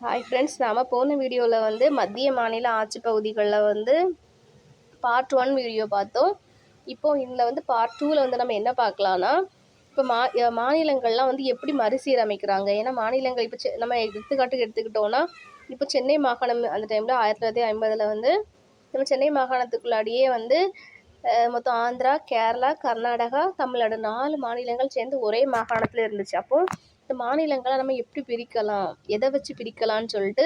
Hi friends, நாம் போன வீடியோவில் வந்து மத்திய மாநில ஆட்சி பகுதிகளில் வந்து பார்ட் 1 வீடியோ பார்த்தோம். இப்போது இதில் வந்து பார்ட் 2ல் வந்து நம்ம என்ன பார்க்கலான்னா, இப்போ மாநிலங்கள்லாம் வந்து எப்படி மறுசீரமைக்கிறாங்க. ஏன்னா மாநிலங்கள் இப்போ நம்ம எடுத்துக்காட்டுக்கு எடுத்துக்கிட்டோன்னா, இப்போ சென்னை மாகாணம் அந்த டைமில் 1950 வந்து நம்ம சென்னை மாகாணத்துக்குள்ளாடியே வந்து மொத்தம் ஆந்திரா, கேரளா, கர்நாடகா, தமிழ்நாடு 4 மாநிலங்கள் சேர்ந்து ஒரே மாகாணத்தில் இருந்துச்சு. அப்போது இந்த மாநிலங்களை நம்ம எப்படி பிரிக்கலாம், எதை வச்சு பிரிக்கலான்னு சொல்லிட்டு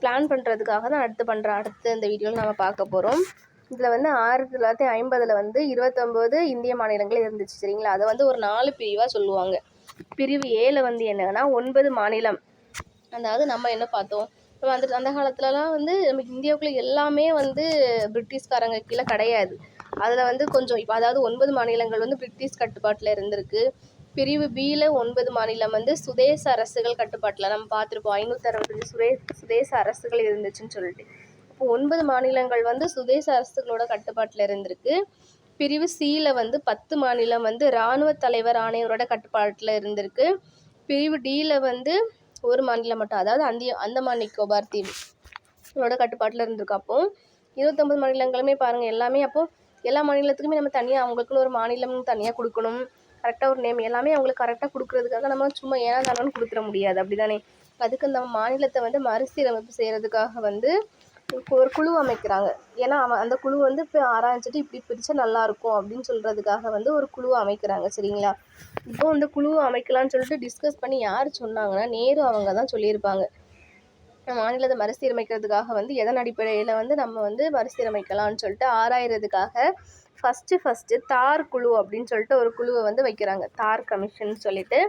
பிளான் பண்ணுறதுக்காக தான் அடுத்து இந்த வீடியோவில் நம்ம பார்க்க போகிறோம். இதில் வந்து 1950 வந்து 29 இந்திய மாநிலங்கள் இருந்துச்சு, சரிங்களா? அதை வந்து ஒரு 4 பிரிவாக சொல்லுவாங்க. பிரிவு ஏல வந்து என்னன்னா 9 மாநிலம். அதாவது நம்ம என்ன பார்த்தோம், நம்ம அந்த காலத்துலலாம் வந்து நமக்கு இந்தியாவுக்குள்ளே எல்லாமே வந்து பிரிட்டிஷ்காரங்க கீழே கிடையாது. அதில் வந்து கொஞ்சம் இப்போ அதாவது 9 மாநிலங்கள் வந்து பிரிட்டிஷ் கட்டுப்பாட்டில் இருந்திருக்கு. பிரிவு பியில் 9 மாநிலம் வந்து சுதேச அரசுகள் கட்டுப்பாட்டில் நம்ம பார்த்துருப்போம். 565 சுதேச அரசுகள் இருந்துச்சுன்னு சொல்லிட்டு. இப்போ 9 மாநிலங்கள் வந்து சுதேச அரசுகளோட கட்டுப்பாட்டில் இருந்திருக்கு. பிரிவு சியில் வந்து 10 மாநிலம் வந்து இராணுவ தலைவர் ஆணையரோட கட்டுப்பாட்டில் இருந்திருக்கு. பிரிவு டியில் வந்து ஒரு மாநிலம் மட்டும், அதாவது அந்தமான் நிக்கோபார் தீவோட கட்டுப்பாட்டில் இருந்திருக்கு. அப்போ 29 மாநிலங்களுமே பாருங்கள், எல்லாமே அப்போது எல்லா மாநிலத்துக்குமே நம்ம தனியாக அவங்களுக்குன்னு ஒரு மாநிலம் தனியாக கொடுக்கணும். கரெக்டாக ஒரு நேம் எல்லாமே அவங்களுக்கு கரெக்டாக கொடுக்குறதுக்காக நம்ம சும்மா ஏன்னா தானு கொடுத்துட முடியாது, அப்படி தானே? அதுக்கு நம்ம மாநிலத்தை வந்து மறுசீரமைப்பு செய்கிறதுக்காக வந்து ஒரு குழு அமைக்கிறாங்க. ஏன்னா அந்த குழு வந்து இப்போ ஆராய்ச்சிட்டு இப்படி பிரித்தா நல்லாயிருக்கும் அப்படின்னு சொல்கிறதுக்காக வந்து ஒரு குழுவை அமைக்கிறாங்க, சரிங்களா? இப்போ இந்த குழுவை அமைக்கலான்னு சொல்லிட்டு டிஸ்கஸ் பண்ணி யார் சொன்னாங்கன்னா நேரு அவங்க தான் சொல்லியிருப்பாங்க. மாநிலத்தை மறுசீரமைக்கிறதுக்காக வந்து எதன் அடிப்படையில் வந்து நம்ம வந்து மறுசீரமைக்கலாம்னு சொல்லிட்டு ஆராயறதுக்காக ஃபஸ்ட்டு தார் குழு அப்படின்னு சொல்லிட்டு ஒரு குழுவை வந்து வைக்கிறாங்க, தார் கமிஷன் சொல்லிட்டு.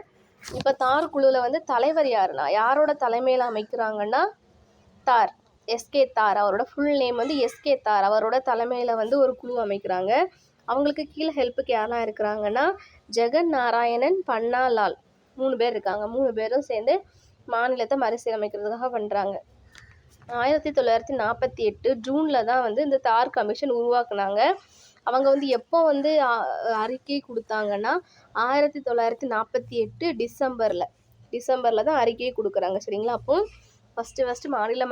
இப்போ தார் குழுவில் வந்து தலைவர் யாருன்னா, யாரோட தலைமையில் அமைக்கிறாங்கன்னா தார், எஸ்கே தார், அவரோட ஃபுல் நேம் வந்து எஸ்கே தார், அவரோட தலைமையில் வந்து ஒரு குழு அமைக்கிறாங்க. அவங்களுக்கு கீழே ஹெல்ப்புக்கு யாரெல்லாம் இருக்கிறாங்கன்னா ஜெகன் நாராயணன், பன்னாலால் 3 பேர் இருக்காங்க. 3 பேரும் சேர்ந்து மாநிலத்தை மறுசீரமைக்கிறதுக்காக பண்ணுறாங்க. 1948 ஜூனில் தான் வந்து இந்த தார் கமிஷன் உருவாக்குனாங்க. அவங்க வந்து எப்போ வந்து அறிக்கை கொடுத்தாங்கன்னா 1948 டிசம்பரில் தான் அறிக்கையை கொடுக்குறாங்க, சரிங்களா? அப்போ ஃபஸ்ட்டு மாநில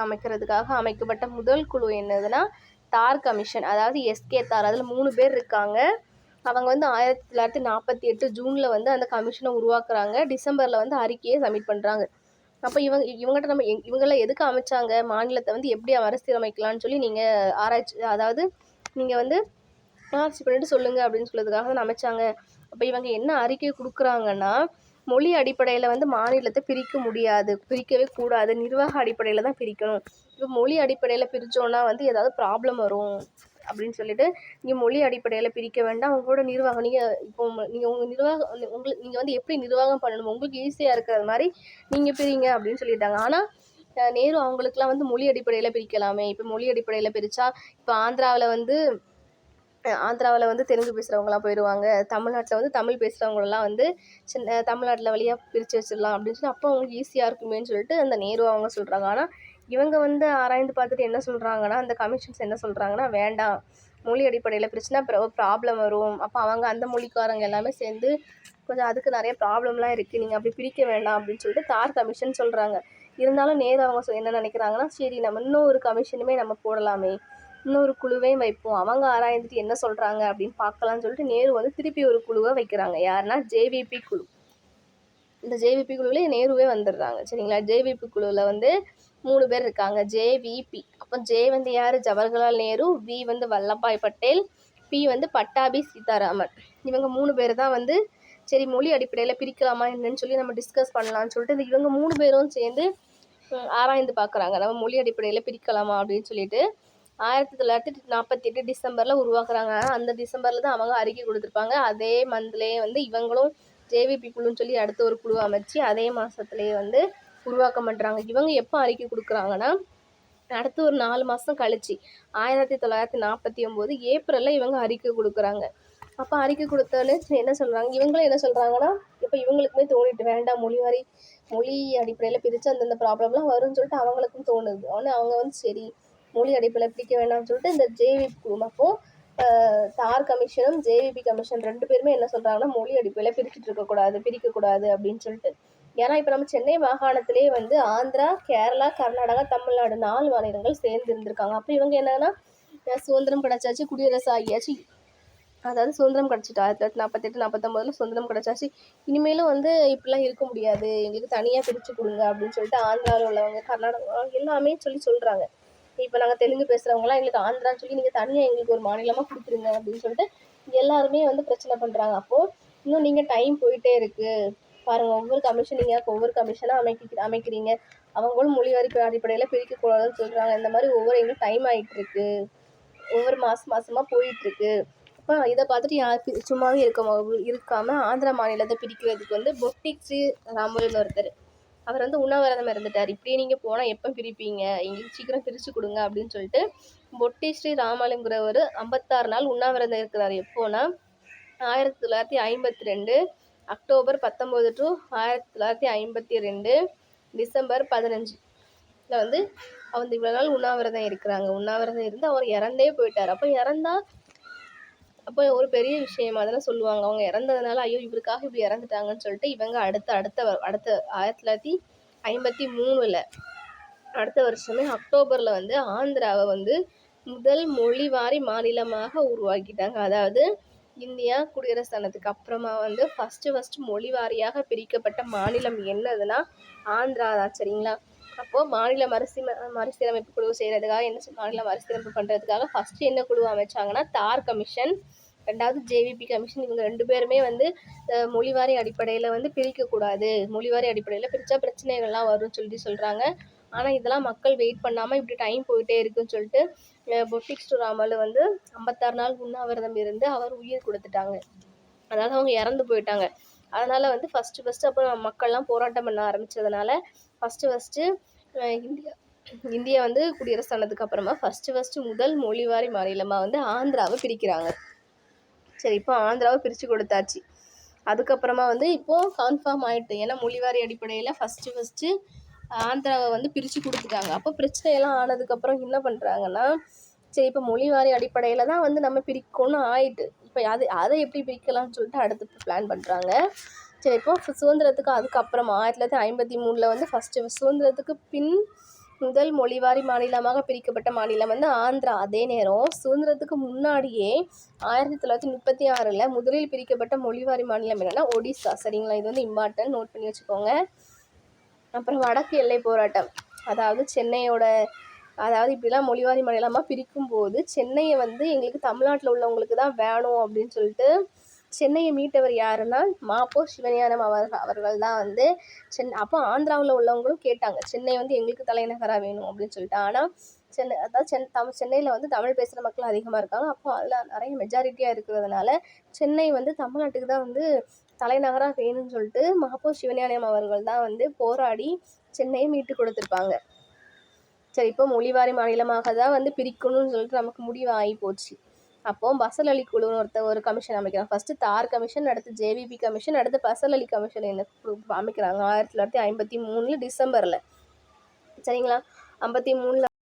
அமைக்கிறதுக்காக அமைக்கப்பட்ட முதல் குழு என்னதுன்னா தார் கமிஷன், அதாவது எஸ்கே தார். அதில் 3 பேர் இருக்காங்க. அவங்க வந்து 1948 ஜூனில் வந்து அந்த கமிஷனை உருவாக்குறாங்க. டிசம்பரில் வந்து அறிக்கையை சப்மிட் பண்ணுறாங்க. அப்போ இவங்ககிட்ட நம்ம இவங்கெல்லாம் எதுக்கு அமைச்சாங்க, மாநிலத்தை வந்து எப்படி மறுசீரமைக்கலாம்னு சொல்லி நீங்கள் அதாவது நீங்கள் வந்து ஆராய்ச்சி பண்ணிட்டு சொல்லுங்கள் அப்படின்னு சொல்கிறதுக்காக தான் அமைச்சாங்க. அப்போ இவங்க என்ன அறிக்கை கொடுக்குறாங்கன்னா, மொழி அடிப்படையில் வந்து மாநிலத்தை பிரிக்கவே கூடாது, நிர்வாக அடிப்படையில் தான் பிரிக்கணும். இப்போ மொழி அடிப்படையில் பிரித்தோன்னா வந்து ஏதாவது ப்ராப்ளம் வரும் அப்படின்னு சொல்லிட்டு நீங்கள் மொழி அடிப்படையில் பிரிக்க வேண்டாம். உங்களோட நிர்வாகம் நீங்கள் உங்கள் நிர்வாகம் நீங்கள் வந்து எப்படி நிர்வாகம் பண்ணணும், உங்களுக்கு ஈஸியாக இருக்கிற மாதிரி நீங்கள் பிரிங்க அப்படின்னு சொல்லிட்டாங்க. ஆனால் நேரு அவங்களுக்குலாம் வந்து மொழி அடிப்படையில் பிரிக்கலாமே. இப்போ மொழி அடிப்படையில் பிரித்தா இப்போ ஆந்திராவில் வந்து தெலுங்கு பேசுகிறவங்களாம் போயிடுவாங்க, தமிழ்நாட்டில் வந்து தமிழ் பேசுகிறவங்களெல்லாம் வந்து தமிழ்நாட்டில் வழியாக பிரித்து வச்சிடலாம் அப்படின்னு சொல்லி அப்போ அவங்களுக்கு ஈஸியாக இருக்குமேன்னு சொல்லிட்டு அந்த நேரு அவங்க சொல்கிறாங்க. ஆனால் இவங்க வந்து ஆராய்ந்து பார்த்துட்டு என்ன சொல்கிறாங்கன்னா, அந்த கமிஷன்ஸ் என்ன சொல்கிறாங்கன்னா, வேண்டாம், மொழி அடிப்படையில் பிரிச்சுன்னா ப்ராப்ளம் வரும். அப்போ அவங்க அந்த மொழிக்காரங்க எல்லாமே சேர்ந்து கொஞ்சம் அதுக்கு நிறைய ப்ராப்ளம்லாம் இருக்குது, நீங்கள் அப்படி பிரிக்க வேண்டாம் அப்படின்னு சொல்லிட்டு தார் கமிஷன் சொல்கிறாங்க. இருந்தாலும் நேரு அவங்க என்ன நினைக்கிறாங்கன்னா, சரி நம்ம இன்னொரு கமிஷனுமே நம்ம போடலாமே, இன்னொரு குழுவையும் வைப்போம், அவங்க ஆராய்ந்துட்டு என்ன சொல்கிறாங்க அப்படின்னு பார்க்கலான்னு சொல்லிட்டு நேரு வந்து திருப்பி ஒரு குழுவை வைக்கிறாங்க. யாருன்னா ஜேவிபி குழு. இந்த ஜேவிபி குழுவில் நேருவே வந்துடுறாங்க, சரிங்களா? ஜேவிபி குழுவில் வந்து 3 பேர் இருக்காங்க, ஜேவிபி. அப்போ ஜே வந்து யார், ஜவஹர்லால் நேரு, வி வந்து வல்லபாய் பட்டேல், பி வந்து பட்டாபி சீதாராமன். இவங்க 3 பேர் தான் வந்து சரி மொழி அடிப்படையில் பிரிக்கலாமா என்னன்னு சொல்லி நம்ம டிஸ்கஸ் பண்ணலான்னு சொல்லிட்டு இவங்க 3 பேரும் சேர்ந்து ஆராய்ந்து பார்க்குறாங்க, நம்ம மொழி அடிப்படையில் பிரிக்கலாமா அப்படின்னு சொல்லிட்டு. 1948 டிசம்பரில் உருவாக்குறாங்க. அந்த டிசம்பரில் தான் அவங்க அறிக்கை கொடுத்துருப்பாங்க. அதே மந்த்லேயே வந்து இவங்களும் ஜேவிபி குழுன்னு சொல்லி அடுத்த ஒரு குழு அமைச்சு அதே மாதத்துலேயே வந்து உருவாக்கம் பண்ணுறாங்க. இவங்க எப்போ அறிக்கை கொடுக்குறாங்கன்னா அடுத்து ஒரு 4 மாதம் கழிச்சு 1949 ஏப்ரலில் இவங்க அறிக்கை கொடுக்குறாங்க. அப்போ அறிக்கை கொடுத்தோன்னே என்ன சொல்கிறாங்க, இவங்களும் என்ன சொல்கிறாங்கன்னா, இப்போ இவங்களுக்குமே தோணிட்டு வேண்டாம், மொழி அடிப்படையில் பிரித்து அந்தந்த ப்ராப்ளம்லாம் வரும்னு சொல்லிட்டு அவங்களுக்கும் தோணுது. ஆனால் அவங்க வந்து சரி மொழி அடிப்படையில் பிரிக்க வேண்டாம்னு சொல்லிட்டு இந்த ஜேவிபி குழு அப்போ தார் கமிஷனும் ஜேவிபி கமிஷன் 2 பேருமே என்ன சொல்கிறாங்கன்னா, மொழி அடிப்படையில் பிரிக்கக்கூடாது அப்படின்னு சொல்லிட்டு ஏன்னா இப்போ நம்ம சென்னை மாகாணத்திலே வந்து ஆந்திரா, கேரளா, கர்நாடகா, தமிழ்நாடு 4 மாநிலங்கள் சேர்ந்து இருந்திருக்காங்க. அப்போ இவங்க என்னன்னா சுதந்திரம் கிடைச்சாச்சு, குடியரசு ஆகியாச்சு. அதாவது சுதந்திரம் கிடச்சிட்டு 1948 49 சுதந்திரம் கிடச்சாச்சு. இனிமேலும் வந்து இப்படிலாம் இருக்க முடியாது, எங்களுக்கு தனியாக பிரித்து கொடுங்க அப்படின்னு சொல்லிட்டு ஆந்திராவில் உள்ளவங்க, கர்நாடகா எல்லாமே சொல்கிறாங்க. இப்போ நாங்கள் தெலுங்கு பேசுகிறவங்களாம் எங்களுக்கு ஆந்திரான்னு சொல்லி நீங்கள் தனியாக எங்களுக்கு ஒரு மாநிலமாக கொடுத்துருங்க அப்படின்னு சொல்லிட்டு எல்லாருமே வந்து பிரச்சனை பண்ணுறாங்க. அப்போது இன்னும் நீங்கள் டைம் போயிட்டே இருக்குது பாருங்கள். ஒவ்வொரு கமிஷனாக அமைக்கிறீங்க. அவங்களும் மொழிவாரி அடிப்படையில் பிரிக்கக்கூடாதுன்னு சொல்கிறாங்க. இந்த மாதிரி எங்களுக்கு டைம் ஆகிட்டுருக்கு, ஒவ்வொரு மாதமாக போயிட்டுருக்கு. அப்போ இதை பார்த்துட்டு யார் சும்மாவே இருக்காமல் ஆந்திரா மாநிலத்தை பிரிக்கிறதுக்கு வந்து பொட்டி ஸ்ரீ ராமுலுன்னு ஒருத்தர், அவர் வந்து உண்ணாவிரதம் இருந்துட்டார். இப்படியே நீங்கள் போனால் எப்போ பிரிப்பீங்க, எங்களுக்கு சீக்கிரம் பிரித்து கொடுங்க அப்படின்னு சொல்லிட்டு பொட்டி ஸ்ரீ ராமலுங்கிறவர் 56 நாள் உண்ணாவிரதம் இருக்கிறார். எப்போனா 1952 அக்டோபர் 19 டு 1952 டிசம்பர் 15 வந்து அவங்க இவ்வளோ நாள் உண்ணாவிரதம் இருக்கிறாங்க. உண்ணாவிரதம் இருந்து அவர் இறந்தே போயிட்டார். அப்போ ஒரு பெரிய விஷயமா தானே சொல்லுவாங்க. அவங்க இறந்ததுனால ஐயோ இவருக்காக இப்படி இறந்துட்டாங்கன்னு சொல்லிட்டு இவங்க அடுத்த 1953 அடுத்த வருஷமே அக்டோபரில் வந்து ஆந்திராவை வந்து முதல் மொழிவாரி மாநிலமாக உருவாக்கிட்டாங்க. அதாவது இந்தியா குடியரசு ஆனதுக்கு அப்புறமா வந்து ஃபஸ்ட்டு மொழிவாரியாக பிரிக்கப்பட்ட மாநிலம் என்னதுன்னா ஆந்திரா தான். சரிங்களா? அப்போது மாநில மறுசீரமைப்பு குழு செய்கிறதுக்காக மாநில மறுசீரமைப்பு பண்ணுறதுக்காக ஃபஸ்ட்டு என்ன குழு அமைச்சாங்கன்னா தார் கமிஷன், ரெண்டாவது ஜேவிபி கமிஷன். இவங்க 2 பேருமே வந்து மொழிவாரி அடிப்படையில் வந்து பிரிக்கக்கூடாது, மொழிவாரி அடிப்படையில் பிரித்தா பிரச்சனைகள்லாம் வரும்னு சொல்லிட்டு சொல்கிறாங்க. ஆனால் இதெல்லாம் மக்கள் வெயிட் பண்ணாமல் இப்படி டைம் போயிட்டே இருக்குன்னு சொல்லிட்டு பொட்டி ஸ்ரீ ராமுலு வந்து 56 நாள் உண்ணாவிரதம் இருந்து அவர் உயிர் கொடுத்துட்டாங்க. அதாவது அவங்க இறந்து போயிட்டாங்க. அதனால் வந்து ஃபஸ்ட்டு அப்புறம் மக்கள்லாம் போராட்டம் பண்ண ஆரம்பித்ததுனால ஃபஸ்ட்டு இந்தியா வந்து குடியரசு ஆனதுக்கு அப்புறமா ஃபஸ்ட்டு முதல் மொழிவாரி மாநிலமாக வந்து ஆந்திராவை பிரிக்கிறாங்க. சரி, இப்போ ஆந்திராவை பிரித்து கொடுத்தாச்சு. அதுக்கப்புறமா வந்து இப்போது கன்ஃபார்ம் ஆகிட்டு, ஏன்னா மொழிவாரி அடிப்படையில் ஃபஸ்ட்டு ஆந்திராவை வந்து பிரித்து கொடுத்துட்டாங்க. அப்போ பிரச்சனையெல்லாம் ஆனதுக்கப்புறம் என்ன பண்ணுறாங்கன்னா, சரி இப்போ மொழிவாரி அடிப்படையில் தான் வந்து நம்ம பிரிக்கணும்னு ஆயிட்டு, இப்போ அதை எப்படி பிரிக்கலாம்னு சொல்லிட்டு அடுத்து பிளான் பண்ணுறாங்க. சரி, இப்போ சுதந்திரத்துக்கு அதுக்கப்புறமா 1953 வந்து ஃபஸ்ட்டு சுதந்திரத்துக்கு பின் முதல் மொழிவாரி மாநிலமாக பிரிக்கப்பட்ட மாநிலம் வந்து ஆந்திரா. அதே நேரம் சுதந்திரத்துக்கு முன்னாடியே 1936 முதலில் பிரிக்கப்பட்ட மொழிவாரி மாநிலம் என்னன்னா ஒடிசா. சரிங்களா? இது வந்து இம்பார்ட்டன்ட், நோட் பண்ணி வச்சுக்கோங்க. அப்புறம் வடக்கு எல்லை போராட்டம், அதாவது இப்படிலாம் மொழிவாரி மாநிலமாக பிரிக்கும்போது சென்னையை வந்து எங்களுக்கு தமிழ்நாட்டில் உள்ளவங்களுக்கு தான் வேணும் அப்படின்னு சொல்லிட்டு சென்னையை மீட்டவர் யாருன்னா மாப்போ சிவஞானம் அவர்கள் தான் வந்து அப்போ ஆந்திராவில் உள்ளவங்களும் கேட்டாங்க, சென்னை வந்து எங்களுக்கு தலைநகராக வேணும் அப்படின்னு சொல்லிட்டு. ஆனால் சென்னையில் வந்து தமிழ் பேசுகிற மக்கள் அதிகமாக இருக்காங்க. அப்போ அதில் நிறைய மெஜாரிட்டியாக இருக்கிறதுனால சென்னை வந்து தமிழ்நாட்டுக்கு தான் வந்து தலைநகராக வேணும்னு சொல்லிட்டு மாப்போ சிவஞானம் அவர்கள் தான் வந்து போராடி சென்னையை மீட்டு கொடுத்துருப்பாங்க. சரி, இப்போ மொழிவாரி மாநிலமாக தான் வந்து பிரிக்கணும்னு சொல்லிட்டு நமக்கு முடிவு ஆகி போச்சு. அப்போது பசல் அலி குழுன்னு ஒரு கமிஷன் அமைக்கிறாங்க. ஃபஸ்ட்டு தார் கமிஷன், அடுத்து ஜேவிபி கமிஷன், அடுத்து பசல் அலி கமிஷன் அமைக்கிறாங்க 1953 டிசம்பரில். சரிங்களா? 53